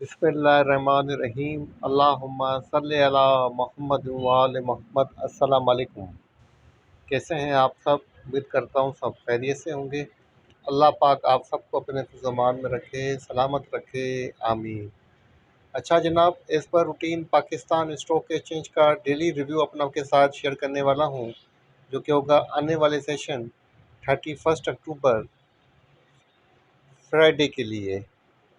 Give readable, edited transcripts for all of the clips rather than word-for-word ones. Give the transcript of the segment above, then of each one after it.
बिस्मिल्लाहिर्रहमानिर्रहीम। अल्लाहुम्मा सल्लि अला मुहम्मद व आले मोहम्मद। अस्सलाम वालेकुम। कैसे हैं आप सब? उम्मीद करता हूँ सब खैरियत से होंगे। अल्लाह पाक आप सबको अपने ज़मान में रखे, सलामत रखे, आमीन। अच्छा जनाब, इस पर रूटीन पाकिस्तान स्टॉक एक्सचेंज का डेली रिव्यू अपना आपके साथ शेयर करने वाला हूँ, जो कि होगा आने वाले सेशन 31 अक्टूबर फ्राइडे के लिए।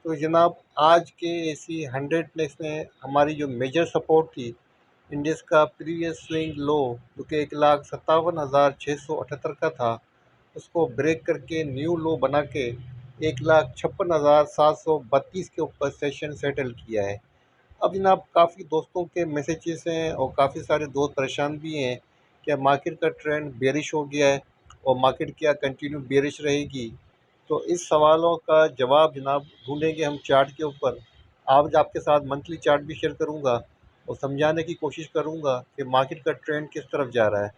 तो जनाब, आज के एसी 100 इंडेक्स में हमारी जो मेजर सपोर्ट थी, इंडेक्स का प्रीवियस स्विंग लो जो कि 1,57,678 का था, उसको ब्रेक करके न्यू लो बना के 1,56,732 के ऊपर सेशन सेटल किया है। अब जनाब, काफ़ी दोस्तों के मैसेजेस हैं और काफ़ी सारे दोस्त परेशान भी हैं कि मार्केट का ट्रेंड बेरिश हो गया है और मार्केट क्या कंटिन्यू बेरिश रहेगी। तो इस सवालों का जवाब जनाब ढूंढेंगे हम चार्ट के ऊपर। आज आपके साथ मंथली चार्ट भी शेयर करूंगा और समझाने की कोशिश करूंगा कि मार्केट का ट्रेंड किस तरफ जा रहा है।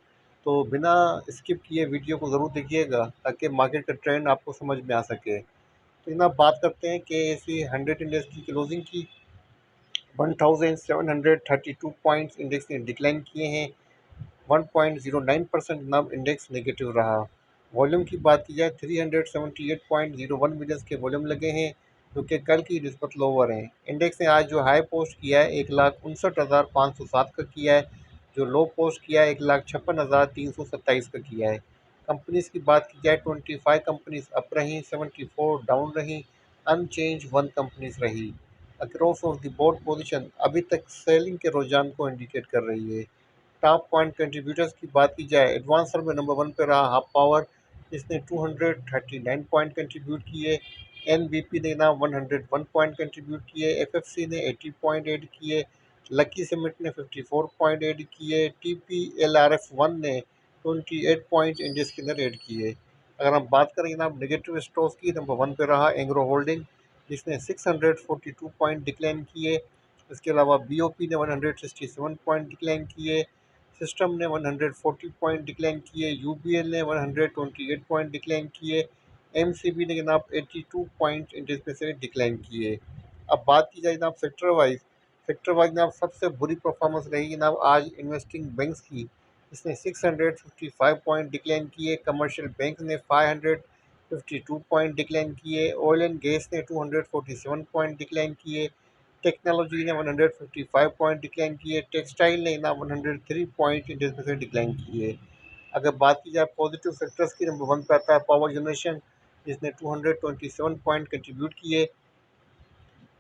तो बिना स्किप किए वीडियो को ज़रूर देखिएगा ताकि मार्केट का ट्रेंड आपको समझ में आ सके। तो जनाब, बात करते हैं कि ऐसी 100 इंडेक्स की क्लोजिंग की 1732 पॉइंट्स इंडेक्स ने डिक्लाइन किए हैं। 1.09% जनाब इंडेक्स नेगेटिव रहा। वॉल्यूम की बात की जाए 378.01 मिलियंस के वॉल्यूम लगे हैं, जो कि कल की निस्बत लोअर हैं। इंडेक्स ने आज जो हाई पोस्ट किया है 1,59,507 का किया है, जो लो पोस्ट किया है 1,56,327 का किया है। कंपनीज की बात की जाए 25 कंपनीज अप रही, 74 डाउन रही, अनचेंज 1 कंपनीज रही। Across of the board position अभी तक सेलिंग के रुझान को इंडिकेट कर रही है। टॉप पॉइंट कंट्रीब्यूटर्स की बात की जाए, एडवांसर में नंबर 1 पे रहा हाफ पावर, जिसने 239 पॉइंट कंट्रीब्यूट किए। एनबीपी ने ना 101 पॉइंट कंट्रीब्यूट किए। एफएफसी ने 80 पॉइंट ऐड किए। लकी सीमेंट ने 54 पॉइंट ऐड किए। टीपीएलआरएफ 1 ने 28 पॉइंट इंडेक्स के अंदर ऐड किए। अगर हम बात करें ना नेगेटिव स्टॉक्स की, नंबर 1 पे रहा एंग्रो होल्डिंग, जिसने 642 पॉइंट डिक्लाइन किए। इसके अलावा बीओपी ने 167 पॉइंट डिक्लाइन किए। सिस्टम ने 140 पॉइंट डिक्लाइन किए। यूबीएल ने 128 पॉइंट डिक्लाइन किए। एमसीबी ने जनाब 82 पॉइंट इंडेक्स में से डिक्लाइन किए। अब बात की जाए जनाब सेक्टर वाइज जनाब सबसे बुरी परफॉर्मेंस रही जनाब आज इन्वेस्टिंग बैंक्स की, इसने 655 पॉइंट डिक्लाइन किए। कमर्शियल बैंक ने 552 पॉइंट डिक्लाइन किए। ऑयल एंड गैस ने 247 पॉइंट डिक्लाइन किए। टेक्नोलॉजी ने 155 पॉइंट डिक्लाइन किए। टेक्सटाइल ने ना 103 पॉइंट इंडेक्स में से डिक्लाइन किए। अगर बात की जाए पॉजिटिव सेक्टर्स की, नंबर 1 पे आता है पावर जनरेशन, जिसने 227 पॉइंट कंट्रीब्यूट किए।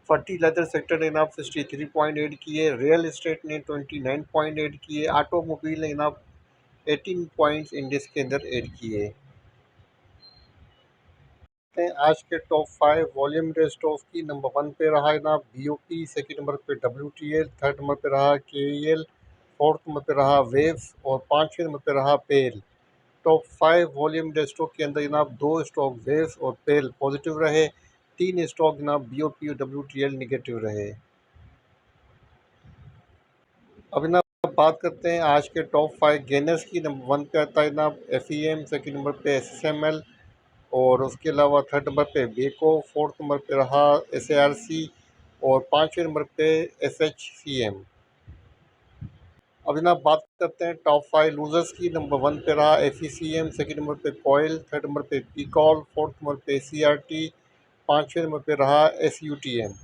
फर्टिलाइजर सेक्टर ने जनाब 63 पॉइंट ऐड किए। रियल एस्टेट ने 29 पॉइंट ऐड किए। ऑटोमोबाइल ने जनाब 18 पॉइंट्स इंडेक्स के अंदर ऐड किए हैं। आज के टॉप 5 वॉल्यूम डे स्टॉक्स की, नंबर 1 पे रहा है ना बीओपी, सेकंड नंबर पे डब्ल्यूटीएल, थर्ड नंबर पे रहा केईएल, फोर्थ नंबर पे रहा वेव्स और पाँचवें नंबर पे रहा पेल। टॉप 5 वॉल्यूम डे स्टॉक के अंदर जनाब 2 स्टॉक वेव्स और पेल पॉजिटिव रहे, 3 स्टॉक जनाब बीओपी और डब्ल्यूटीएल निगेटिव रहे। अब जनाब बात करते हैं आज के टॉप 5 गेनर्स की। नंबर 1 पे आता है जनाब एफईएम, सेकंड नंबर पे एसएसएमएल और उसके अलावा थर्ड नंबर पे बेको, फोर्थ नंबर पे रहा एसएआरसी और पाँचवें नंबर पे एसएचसीएम। अब जनाब बात करते हैं टॉप 5 लूजर्स की। नंबर 1 पे रहा एफईसीएम, सेकंड नंबर पे कॉयल, थर्ड नंबर पे पीकॉल, फोर्थ नंबर पे सीआरटी, पाँचवें नंबर पे रहा एसयूटीएम।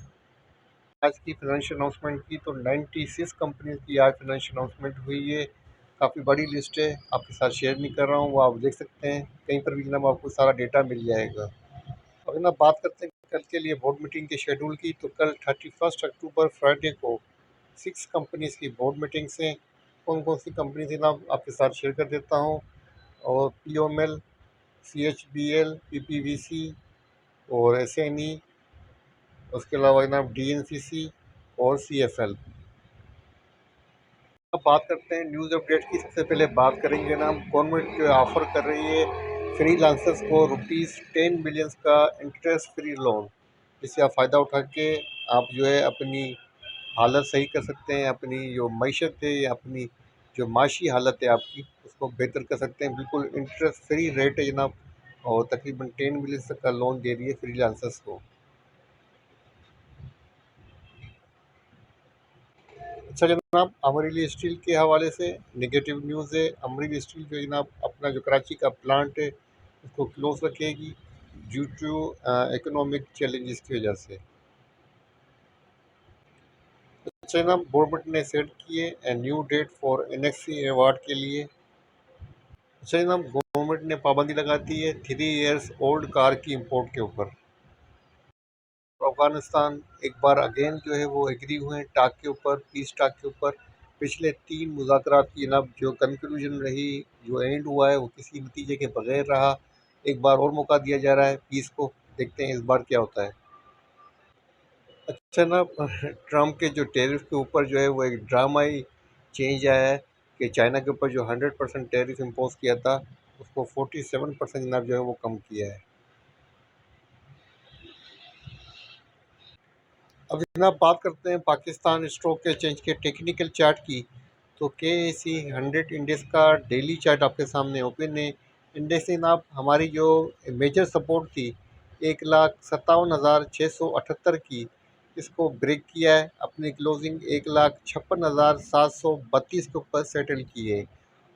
आज की फाइनेंशियल अनाउंसमेंट की तो 96 कंपनी की आज फाइनेंशियल अनाउंसमेंट हुई है। काफ़ी बड़ी लिस्ट है, आपके साथ शेयर नहीं कर रहा हूँ, वो आप देख सकते हैं कहीं पर भी जनाब आपको सारा डेटा मिल जाएगा। अब ना बात करते हैं कल के लिए बोर्ड मीटिंग के शेड्यूल की। तो कल 31 अक्टूबर फ्राइडे को 6 कंपनीज की बोर्ड मीटिंग्स हैं। कौन कौन सी कंपनी थी ना आपके साथ शेयर कर देता हूँ। और पीओएमएल, सीएचबीएल, पीपीवीसी और एसएनई, उसके अलावा जनाब डीएनसीसी और सीएफएल। अब बात करते हैं न्यूज़ अपडेट की। सबसे पहले बात करेंगे ना, गवर्नमेंट जो ऑफ़र कर रही है फ्री लांसर्स को ₹10 मिलियंस का इंटरेस्ट फ्री लोन, जिससे आप फ़ायदा उठा के आप जो है अपनी हालत सही कर सकते हैं, अपनी जो मईशत है या अपनी जो माशी हालत है आपकी, उसको बेहतर कर सकते हैं। बिल्कुल इंटरेस्ट फ्री रेट है जनाब और तकरीबन 10 मिलियंस तक का लोन दे रही है फ्री लांसर्स को। अच्छा जनाब, अमरीली स्टील के हवाले से नेगेटिव न्यूज़ है। अमरीली स्टील जो जनाब अपना जो कराची का प्लांट है उसको क्लोज रखेगी ड्यू टू इकोनॉमिक चैलेंजेस की वजह से। अच्छा जनाब, गवर्नमेंट ने सेट किए न्यू डेट फॉर एनएक्सी अवार्ड के लिए। अच्छा जनाब, गवर्नमेंट ने पाबंदी लगा दी है 3 इयर्स ओल्ड कार की इंपोर्ट के ऊपर। अफगानिस्तान एक बार अगेन जो है वो एग्री हुए हैं टाक के ऊपर, पीस टाक के ऊपर। पिछले 3 मुज़ाकरात की जनाब जो कंक्लूजन रही, जो एंड हुआ है वो किसी नतीजे के बगैर रहा। एक बार और मौका दिया जा रहा है पीस को, देखते हैं इस बार क्या होता है। अच्छा ना, ट्रम्प के जो टैरिफ के ऊपर जो है वो एक ड्रामाई चेंज आया है कि चाइना के ऊपर जो 100% टैरिफ इम्पोज किया था उसको 47% जनाब जो है वो कम किया है। अब जनाब बात करते हैं पाकिस्तान स्टॉक एक्सचेंज के टेक्निकल चार्ट की। तो के ए सी 100 इंडेक्स का डेली चार्ट आपके सामने ओपन है। इंडेक्स ने जनाब हमारी जो मेजर सपोर्ट थी 1,57,678 की, इसको ब्रेक किया है। अपनी क्लोजिंग 1,56,732 के ऊपर सेटल की है।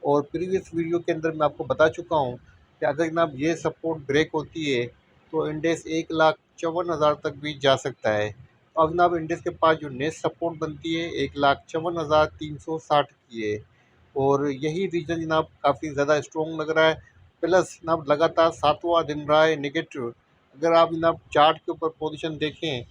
और प्रीवियस वीडियो के अंदर मैं आपको बता चुका हूँ कि अगर जनाब ये सपोर्ट ब्रेक होती है तो इंडेक्स 1,54,000 तक भी जा सकता है। तो अब जनाब इंडेक्स के पास जो नेक्स्ट सपोर्ट बनती है 1,54,360 की है। और यही रीजन जनाब काफ़ी ज़्यादा स्ट्रॉन्ग लग रहा है। प्लस जनाब लगातार 7वां दिन रहा है नेगेटिव। अगर आप जनाब चार्ट के ऊपर पोजीशन देखें,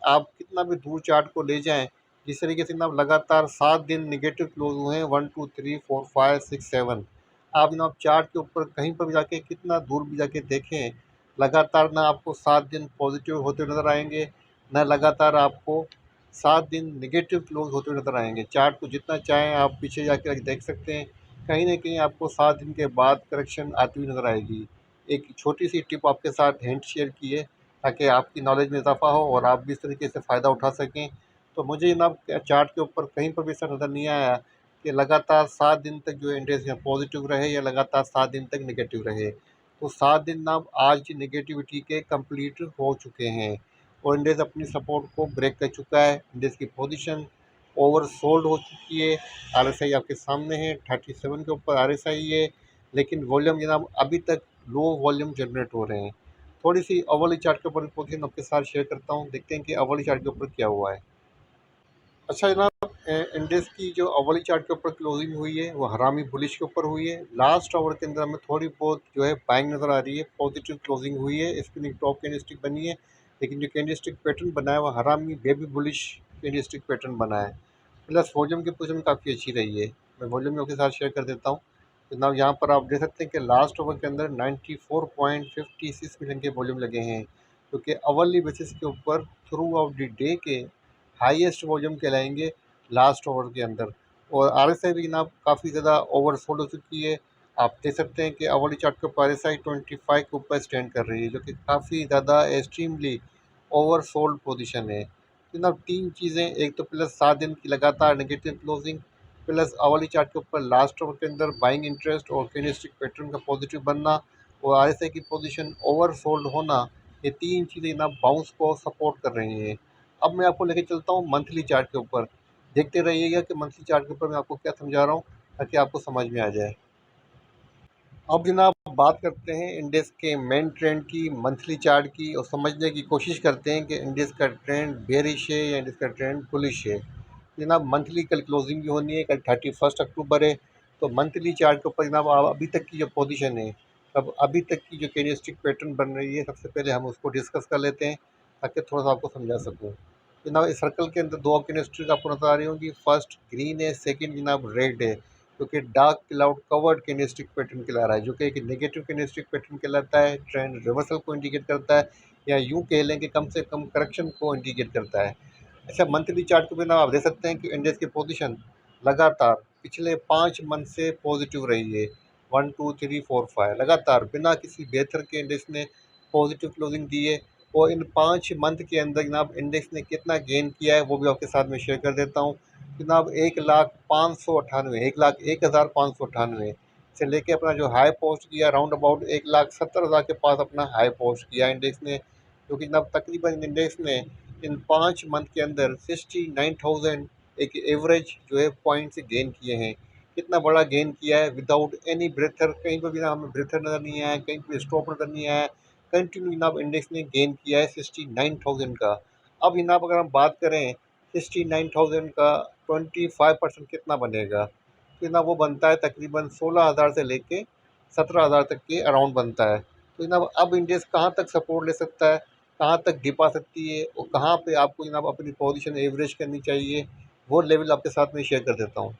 आप कितना भी दूर चार्ट को ले जाएं, जिस तरीके से जनाब लगातार 7 दिन नेगेटिव क्लोज हुए हैं, 1 2 3 4 5 6 7। आप जनाब चार्ट के ऊपर कहीं पर भी जाके कितना दूर भी जाके देखें, लगातार ना आपको 7 दिन पॉजिटिव होते नज़र आएंगे, ना लगातार आपको 7 दिन नेगेटिव क्लोज होते हुए नज़र आएंगे। चार्ट को जितना चाहें आप पीछे जाकर देख सकते हैं, कहीं ना कहीं आपको 7 दिन के बाद करेक्शन आती हुई नज़र आएगी। एक छोटी सी टिप आपके साथ हिंट शेयर की है ताकि आपकी नॉलेज में इजाफा हो और आप भी इस तरीके से फ़ायदा उठा सकें। तो मुझे जनाब चार्ट के ऊपर कहीं पर भी ऐसा नज़र नहीं आया कि लगातार 7 दिन तक जो इंडेक्स है पॉजिटिव रहे या लगातार 7 दिन तक नेगेटिव रहे। तो 7 दिन जनाब आज की नेगेटिविटी के कंप्लीट हो चुके हैं और इंडेक्स अपनी सपोर्ट को ब्रेक कर चुका है। इंडेक्स की पोजीशन ओवर सोल्ड हो चुकी है। आरएसआई आपके सामने है, 37 के ऊपर आरएसआई है, लेकिन वॉल्यूम जनाब अभी तक लो वॉल्यूम जनरेट हो रहे हैं। थोड़ी सी अवली चार्ट के ऊपर पोजीशन आपके साथ शेयर करता हूँ, देखते हैं कि अवली चार्ट के ऊपर क्या हुआ है। अच्छा जनाब, इंडेक्स की जो अवली चार्ट के ऊपर क्लोजिंग हुई है वो हरामी बुलिश के ऊपर हुई है। लास्ट आवर के अंदर हमें थोड़ी बहुत जो है बाइंग नज़र आ रही है, पॉजिटिव क्लोजिंग हुई है, इसकी एक टॉप कैंडलस्टिक बनी है। लेकिन जो कैंडलस्टिक पैटर्न बना है वो हरामी बेबी बुलिश कैंडलस्टिक पैटर्न बना है। प्लस वॉल्यूम की पोजीशन काफ़ी अच्छी रही है। मैं वॉल्यूम आपके साथ शेयर कर देता हूँ। जनाब यहाँ पर आप देख सकते हैं कि लास्ट ओवर के अंदर 94.56 मिलियन के वॉल्यूम लगे हैं, जो कि अवली बेसिस के ऊपर थ्रू आउट द डे के हाईएस्ट वॉल्यूम कहलाएंगे लास्ट ओवर के अंदर। और आरएसआई भी जनाब काफ़ी ज़्यादा ओवर सोल्ड हो चुकी है। आप देख सकते हैं कि अवली चार्ट के ऊपर आरएसआई 25 के ऊपर स्टैंड कर रही है, जो कि काफ़ी ज़्यादा एक्सट्रीमली ओवर सोल्ड पोजिशन है। जनाब 3 चीज़ें, एक तो प्लस 7 दिन की लगातार नेगेटिव क्लोजिंग, प्लस अवली चार्ट के ऊपर लास्ट ओवर के अंदर बाइंग इंटरेस्ट और कैंडलस्टिक पैटर्न का पॉजिटिव बनना और आरएसआई की पोजीशन ओवर सोल्ड होना, ये 3 चीज़ें जनाब बाउंस को सपोर्ट कर रही हैं। अब मैं आपको लेके चलता हूँ मंथली चार्ट के ऊपर। देखते रहिएगा कि मंथली चार्ट के ऊपर मैं आपको क्या समझा रहा हूँ ताकि आपको समझ में आ जाए। अब जनाब बात करते हैं इंडेक्स के मेन ट्रेंड की, मंथली चार्ट की, और समझने की कोशिश करते हैं कि इंडेक्स का ट्रेंड बेरिश है या इंडेक्स का ट्रेंड बुलिश है। जनाब मंथली कल क्लोजिंग भी होनी है, कल 31 अक्टूबर है। तो मंथली चार्ट के ऊपर जनाब अभी तक की जो पोजीशन है, अब अभी तक की जो कैंडलस्टिक पैटर्न बन रही है, सबसे पहले हम उसको डिस्कस कर लेते हैं ताकि थोड़ा सा आपको समझा सकूँ। जनाब इस सर्कल के अंदर दो कैंडलस्टिक आपको नजर आ रही होंगी। फर्स्ट ग्रीन है, सेकंड जनाब रेड है, जो कि dark cloud covered candlestick pattern कहला रहा है, जो कि एक नेगेटिव कैंडलस्टिक पैटर्न कहलाता है, ट्रेंड रिवर्सल को इंडिकेट करता है, या यूँ कह लें कि कम से कम करेक्शन को इंडिकेट करता है। अच्छा मंथली चार्ट के बिना आप देख सकते हैं कि इंडेक्स की पोजीशन लगातार पिछले 5 मंथ से पॉजिटिव रही है। 1 2 3 4 5 लगातार बिना किसी बेहतर के इंडेक्स ने पॉजिटिव क्लोजिंग दी है। और इन 5 मंथ के अंदर जनाब इंडेक्स ने कितना गेन किया है वो भी आपके साथ में शेयर कर देता हूँ। जनाब 1,05,98, 1,05,598 से लेके अपना जो हाई पोस्ट किया राउंड अबाउट 1,70,000 के पास अपना हाई पोस्ट किया इंडेक्स ने, जो कि जनाब तकरीबन इंडेक्स ने इन 5 मंथ के अंदर एक एवरेज जो है पॉइंट से गेन किए हैं। कितना बड़ा गेन किया है विदाउट एनी ब्रेथर, कहीं पर भी ना हमें ब्रेथर नज़र नहीं आया, कहीं पर स्टॉप नज़र नहीं आया। कंटिन्यू जनाब इंडेक्स ने गेन किया है 69,000 का। अब जनाब अगर हम बात करें 69,000 का 25% कितना बनेगा, तो जनाब वो बनता है तकरीबन 16,000 से लेके 17,000 तक के अराउंड बनता है। तो जनाब अब इंडेक्स कहाँ तक सपोर्ट ले सकता है, कहाँ तक डिप आ सकती है और कहाँ पे आपको जनाब अपनी पोजीशन एवरेज करनी चाहिए, वो लेवल आपके साथ में शेयर कर देता हूँ।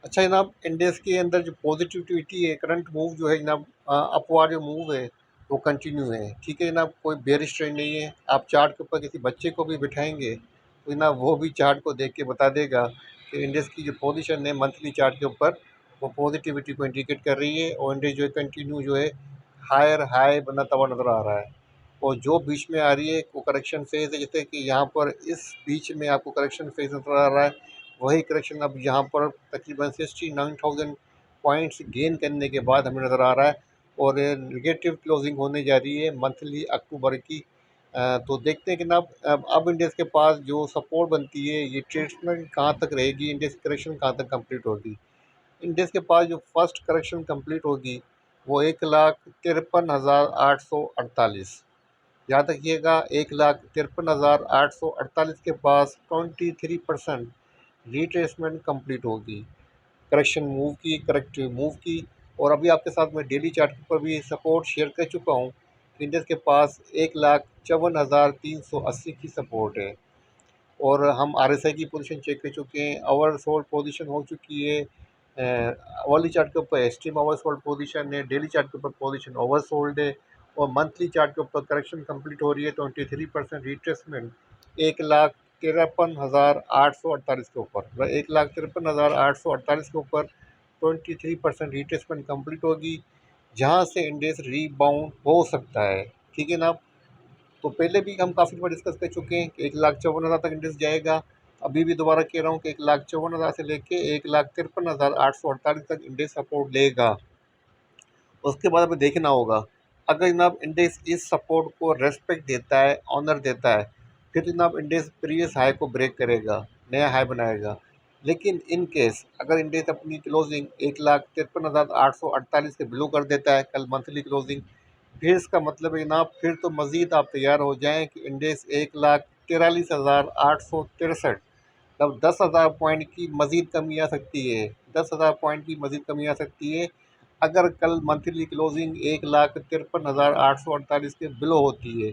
अच्छा जनाब, इंडेक्स के अंदर जो पॉजिटिविटी है, करंट मूव जो है जनाब, अपवार जो मूव है वो कंटिन्यू है। ठीक है जनाब, कोई बेयरिश ट्रेंड नहीं है। आप चार्ट के ऊपर किसी बच्चे को भी बिठाएंगे तो जनाब वो भी चार्ट को देख के बता देगा कि इंडेक्स की जो पोजीशन है मंथली चार्ट के ऊपर वो पॉजिटिविटी को इंडिकेट कर रही है और इंडेक्स जो है कंटिन्यू जो है हायर हाई बनाता हुआ नज़र आ रहा है। और जो बीच में आ रही है वो करेक्शन फेज है, जैसे कि यहाँ पर इस बीच में आपको करेक्शन फेज नज़र आ रहा है, वही करेक्शन अब यहाँ पर तकरीबन 69,000 पॉइंट्स गेन करने के बाद हमें नज़र आ रहा है और नेगेटिव क्लोजिंग होने जा रही है मंथली अक्टूबर की। तो देखते हैं कि ना अब इंडेक्स के पास जो सपोर्ट बनती है ये ट्रेडिशनल कहाँ तक रहेगी, इंडेक्स करेक्शन कहाँ तक कंप्लीट होगी। इंडेक्स के पास जो फर्स्ट करेक्शन कंप्लीट होगी वो 1,53,848, याद रखिएगा 1,53,848 के पास 23% रिट्रेसमेंट कंप्लीट होगी, करेक्शन मूव की, करेक्टिव मूव की। और अभी आपके साथ में डेली चार्ट पर भी सपोर्ट शेयर कर चुका हूँ। इंडेक्स के पास 1,54,380 की सपोर्ट है और हम आरएसआई की पोजीशन चेक कर चुके हैं, ओवर सोल्ड पोजीशन हो चुकी है। वाली चार्ट के ऊपर एक्सट्रीम ओवर सोल्ड पोजीशन है, डेली चार्ट के ऊपर पोजीशन ओवर सोल्ड है और मंथली चार्ट के ऊपर करेक्शन कंप्लीट हो रही है 23% रिट्रेसमेंट 1,53,848 के ऊपर, 1,53,848 के ऊपर 23% रिट्रेसमेंट कंप्लीट होगी, जहाँ से इंडेक्स रीबाउंड हो सकता है। ठीक है ना। तो पहले भी हम काफ़ी बार डिस्कस कर चुके हैं कि 1,54,000 तक इंडेक्स जाएगा। अभी भी दोबारा कह रहा हूँ कि 1,54,000 से लेके 1,53,848 तक इंडेक्स सपोर्ट लेगा। उसके बाद हमें देखना होगा, अगर जनाब इंडेक्स इस सपोर्ट को रेस्पेक्ट देता है, ऑनर देता है, फिर जनाब इंडेक्स प्रीवियस हाई को ब्रेक करेगा, नया हाई बनाएगा। लेकिन इन केस अगर इंडेक्स अपनी क्लोजिंग 1,53,848 के बिलो कर देता है कल मंथली क्लोजिंग, फिर इसका मतलब है जनाब फिर तो मज़ीद आप तैयार हो जाएँ कि इंडेक्स 1,43,863, तब 10,000 पॉइंट की मज़ीद कमी आ सकती है, 10,000 पॉइंट की मज़ीद कमी आ सकती है अगर कल मंथली क्लोजिंग 1,53,848 के बिलो होती है।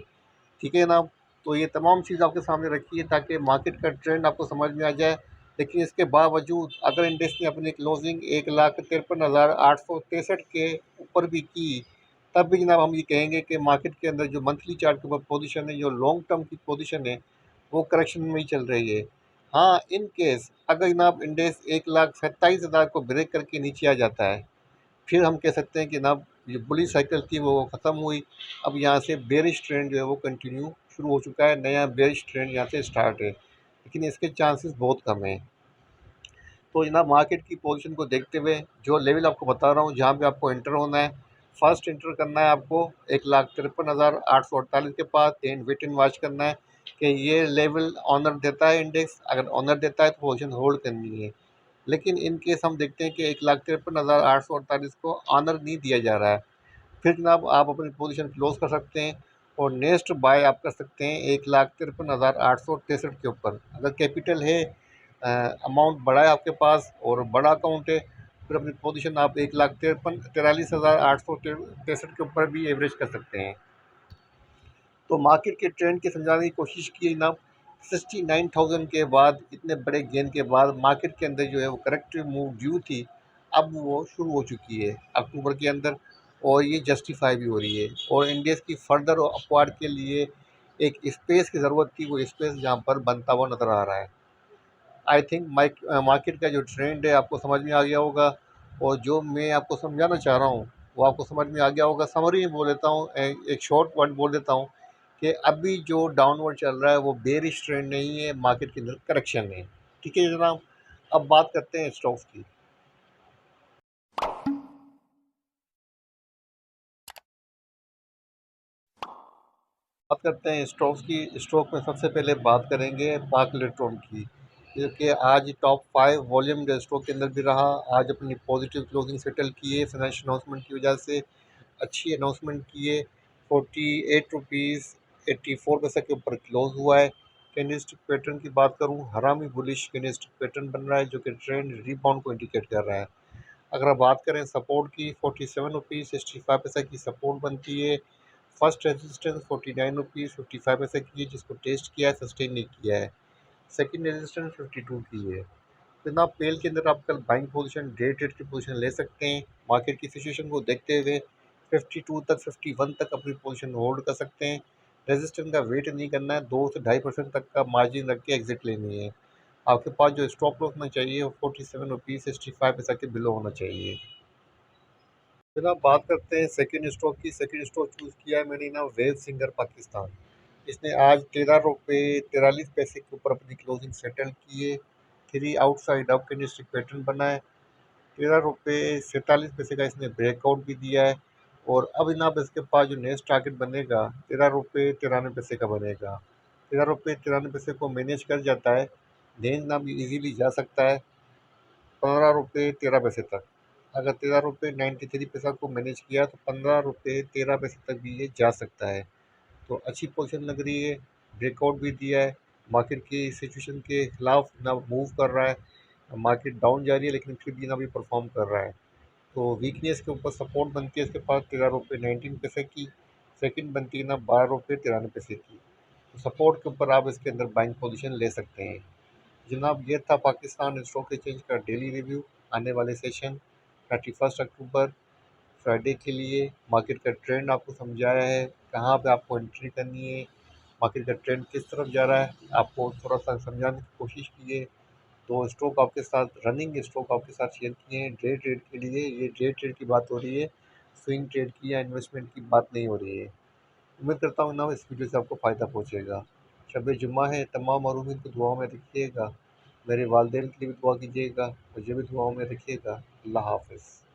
ठीक है ना। तो ये तमाम चीज़ आपके सामने रखी है ताकि मार्केट का ट्रेंड आपको समझ में आ जाए। लेकिन इसके बावजूद अगर इंडेक्स ने अपनी क्लोजिंग 1,53,863 के ऊपर भी की, तब भी जनाब हम ये कहेंगे कि मार्केट के अंदर जो मंथली चार्ट के ऊपर पोजीशन है, जो लॉन्ग टर्म की पोजीशन है, वो करेक्शन में ही चल रही है। हाँ, इन केस अगर जनाब इंडेक्स 1,27,000 को ब्रेक करके नीचे आ जाता है, फिर हम कह सकते हैं कि जनाब ये बुलिश साइकिल थी वो ख़त्म हुई। अब यहाँ से बेरिश ट्रेंड जो है वो कंटिन्यू शुरू हो चुका है, नया बेरिश ट्रेंड यहाँ से स्टार्ट है, लेकिन इसके चांसेस बहुत कम हैं। तो जनाब मार्केट की पोजीशन को देखते हुए जो लेवल आपको बता रहा हूँ जहाँ पे आपको एंटर होना है, फर्स्ट एंटर करना है आपको 1,53,848 के पास, एंड वेट एंड वॉच करना है कि ये लेवल ऑनर देता है इंडेक्स, अगर ऑनर देता है तो पोजीशन होल्ड करनी है। लेकिन इन केस हम देखते हैं कि 1,53,848 को ऑनर नहीं दिया जा रहा है, फिर जनाब आप अपनी पोजीशन क्लोज कर सकते हैं और नेक्स्ट बाय आप कर सकते हैं 1,53,863 के ऊपर। अगर कैपिटल है, अमाउंट बड़ा है आपके पास और बड़ा अकाउंट है, फिर अपनी पोजीशन आप 1,43,863 के ऊपर भी एवरेज कर सकते हैं। तो मार्केट के ट्रेंड के समझाने की कोशिश की ना, 69,000 के बाद इतने बड़े गेन के बाद मार्केट के अंदर जो है वो करेक्टिव मूव ड्यू थी, अब वो शुरू हो चुकी है अक्टूबर के अंदर और ये जस्टिफाई भी हो रही है और इंडेक्स की फर्दर अपवार्ड के लिए एक स्पेस की ज़रूरत थी, वो स्पेस यहाँ पर बनता हुआ नज़र आ रहा है। आई थिंक मार्केट का जो ट्रेंड है आपको समझ में आ गया होगा और जो मैं आपको समझाना चाह रहा हूँ वो आपको समझ में आ गया होगा। समरी में बोल देता हूँ, एक शॉर्ट वर्ड बोल देता हूँ कि अभी जो डाउनवर्ड चल रहा है वो बेरिश ट्रेंड नहीं है, मार्केट के अंदर करेक्शन है। ठीक है जनाब, अब बात करते हैं स्टॉक्स की। करते हैं स्टॉक्स की। स्टॉक में सबसे पहले बात करेंगे पाक इलेक्ट्रॉन की, क्योंकि आज टॉप 5 वॉल्यूम जो स्टॉक के अंदर भी रहा। आज अपनी पॉजिटिव क्लोजिंग सेटल किए फाइनेंशियल अनाउंसमेंट की वजह से। अच्छी अनाउंसमेंट किए। 48 रुपीज़ 84 पैसे के ऊपर क्लोज हुआ है। कैंडलस्टिक पैटर्न की बात करूं, हरामी बुलिश कैंडलस्टिक पैटर्न बन रहा है, जो कि ट्रेंड रिबाउंड को इंडिकेट कर रहा है। अगर आप बात करें सपोर्ट की, 47 रुपीज़ 65 पैसे की सपोर्ट बनती है। फर्स्ट रेजिस्टेंस 49 रुपीज़ 55 पैसे की है, जिसको टेस्ट किया है, सस्टेन नहीं किया है। सेकंड रेजिस्टेंस 52 की है। बिना पेल के अंदर आप कल बाइंग पोजीशन, डे ट्रेड की पोजीशन ले सकते हैं। मार्केट की सिचुएशन को देखते हुए 52 तक 51 तक अपनी पोजीशन होल्ड कर सकते हैं। रेजिस्टेंस का वेट नहीं करना है, 2 से 2.5% तक का मार्जिन रख के एग्जिट लेनी है। आपके पास जो स्टॉप लॉस होना चाहिए वो 47 रुपीज़ 65 पैसा के बिलो होना चाहिए। फिर आप बात करते हैं सेकंड स्टॉक की। सेकंड स्टॉक चूज़ किया है मैंने ना, वेव सिंगर पाकिस्तान। इसने आज 13 रुपये 43 पैसे के ऊपर अपनी क्लोजिंग सेटल की है। Three outside up candlestick pattern बना है। 13 रुपये 47 पैसे का इसने ब्रेकआउट भी दिया है। और अब जनाब इसके पास जो नेक्स्ट टारगेट बनेगा 13 रुपये 93 पैसे का बनेगा। 13 रुपये 93 पैसे को मैनेज कर जाता है, देन जनाब इजीली जा सकता है 15 रुपये 13 पैसे तक। अगर 13 रुपये 93 पैसा को मैनेज किया तो 15 रुपये 13 पैसे तक भी ये जा सकता है। तो अच्छी पोजीशन लग रही है। ब्रेकआउट भी दिया है। मार्केट की सिचुएशन के खिलाफ ना मूव कर रहा है। मार्केट डाउन जा रही है, लेकिन फिर भी ना भी परफॉर्म कर रहा है। तो वीकनेस के ऊपर सपोर्ट बनती है इसके पास 13 रुपये 19 पैसे की। सेकंड बनती है ना 12 रुपये 93 पैसे की। तो सपोर्ट के ऊपर आप इसके अंदर बाइंग पोजीशन ले सकते हैं। जनाब ये था पाकिस्तान स्टॉक एक्सचेंज का डेली रिव्यू। आने वाले सेशन 31 अक्टूबर फ्राइडे के लिए मार्केट का ट्रेंड आपको समझाया है, कहाँ पे आपको एंट्री करनी है, मार्केट का ट्रेंड किस तरफ जा रहा है, आपको थोड़ा सा समझाने की कोशिश की है। तो स्टॉक आपके साथ, रनिंग स्टॉक आपके साथ शेयर किए हैं डे ट्रेड के लिए। ये डे ट्रेड की बात हो रही है, स्विंग ट्रेड की या इन्वेस्टमेंट की बात नहीं हो रही है। उम्मीद करता हूँ ना इस वीडियो से आपको फ़ायदा पहुँचेगा। शब जुम्मा है, तमाम मरूमिन को दुआओं में रखिएगा। मेरे वालदेन के लिए भी दुआ कीजिएगा, मुझे भी दुआओं में रखिएगा। अल्लाह हाफ़िज़।